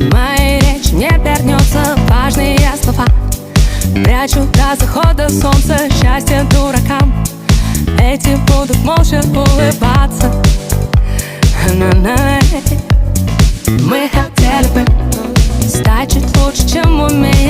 моей речи не вернется важные слова. Прячу до захода солнца счастье дуракам. Эти будут молча улыбаться. Мы хотели бы стать чуть лучше, чем умеем.